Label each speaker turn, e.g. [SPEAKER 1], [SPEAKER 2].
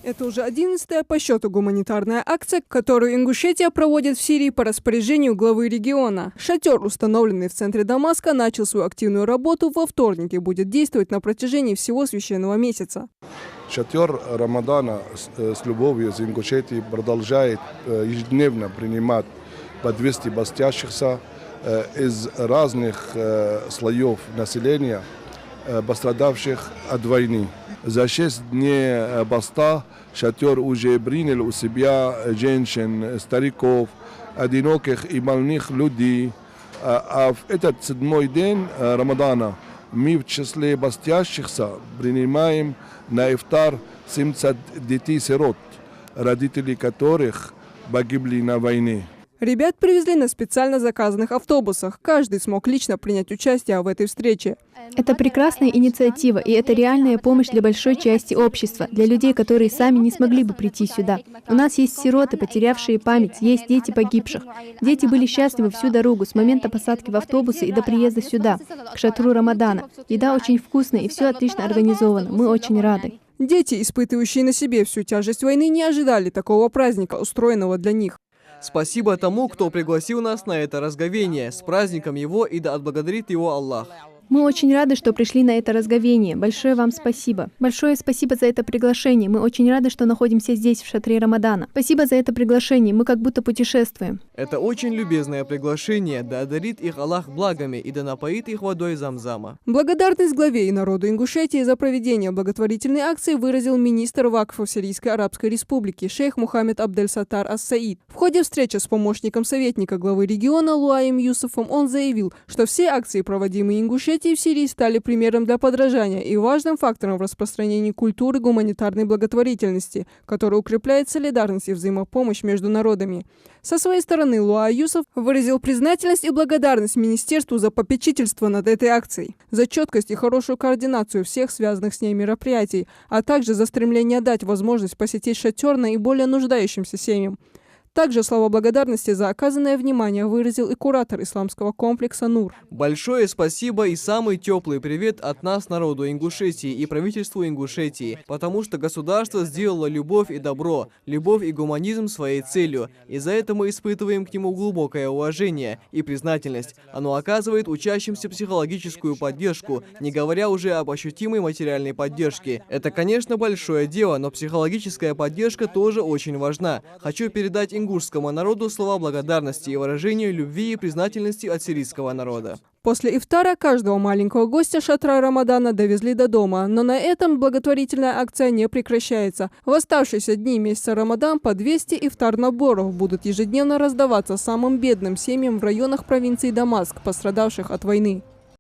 [SPEAKER 1] Это уже 11-я по счету гуманитарная акция, которую Ингушетия проводит в Сирии по распоряжению главы региона. Шатер, установленный в центре Дамаска, начал свою активную работу во вторник и будет действовать на протяжении всего священного месяца.
[SPEAKER 2] Шатер Рамадана с любовью из Ингушетии продолжает ежедневно принимать по 200 постящихся из разных слоев населения, пострадавших от войны. За 6 дней поста шатер уже принял у себя женщин, стариков, одиноких и больных людей. А в этот 7-й день Рамадана мы в числе постящихся принимаем на ифтар 70 детей-сирот, родители которых погибли на войне.
[SPEAKER 1] Ребят привезли на специально заказанных автобусах. Каждый смог лично принять участие в этой встрече.
[SPEAKER 3] Это прекрасная инициатива, и это реальная помощь для большой части общества, для людей, которые сами не смогли бы прийти сюда. У нас есть сироты, потерявшие память, есть дети погибших. Дети были счастливы всю дорогу, с момента посадки в автобусы и до приезда сюда, к шатру Рамадана. Еда очень вкусная, и все отлично организовано. Мы очень рады.
[SPEAKER 1] Дети, испытывающие на себе всю тяжесть войны, не ожидали такого праздника, устроенного для них.
[SPEAKER 4] Спасибо тому, кто пригласил нас на это разговение. С праздником его, и да отблагодарит его Аллах.
[SPEAKER 3] Мы очень рады, что пришли на это разговение. Большое вам спасибо. Большое спасибо за это приглашение. Мы очень рады, что находимся здесь, в шатре Рамадана. Спасибо за это приглашение. Мы как будто путешествуем.
[SPEAKER 4] Это очень любезное приглашение. Да одарит их Аллах благами и да напоит их водой Замзама.
[SPEAKER 1] Благодарность главе и народу Ингушетии за проведение благотворительной акции выразил министр вакфов Сирийской Арабской Республики шейх Мухаммед Абдель-Саттар Ас-Саид. В ходе встречи с помощником советника главы региона Луаем Юсуфом он заявил, что все акции, проводимые Ингушетией в Сирии, стали примером для подражания и важным фактором в распространении культуры гуманитарной благотворительности, которая укрепляет солидарность и взаимопомощь между народами. Со своей стороны Луа Юсуф выразил признательность и благодарность министерству за попечительство над этой акцией, за четкость и хорошую координацию всех связанных с ней мероприятий, а также за стремление дать возможность посетить шатер наиболее нуждающимся семьям. Также слова благодарности за оказанное внимание выразил и куратор исламского комплекса «Нур».
[SPEAKER 4] Большое спасибо и самый теплый привет от нас, народу Ингушетии и правительству Ингушетии, потому что государство сделало любовь и добро, любовь и гуманизм своей целью, и за это мы испытываем к нему глубокое уважение и признательность. Оно оказывает учащимся психологическую поддержку, не говоря уже об ощутимой материальной поддержке. Это, конечно, большое дело, но психологическая поддержка тоже очень важна. Хочу передать ингушскому народу слова благодарности и выражения любви и признательности от сирийского народа.
[SPEAKER 1] После ифтара каждого маленького гостя шатра Рамадана довезли до дома, но на этом благотворительная акция не прекращается. В оставшиеся дни месяца Рамадан по 200 ифтар-наборов будут ежедневно раздаваться самым бедным семьям в районах провинции Дамаск, пострадавших от войны.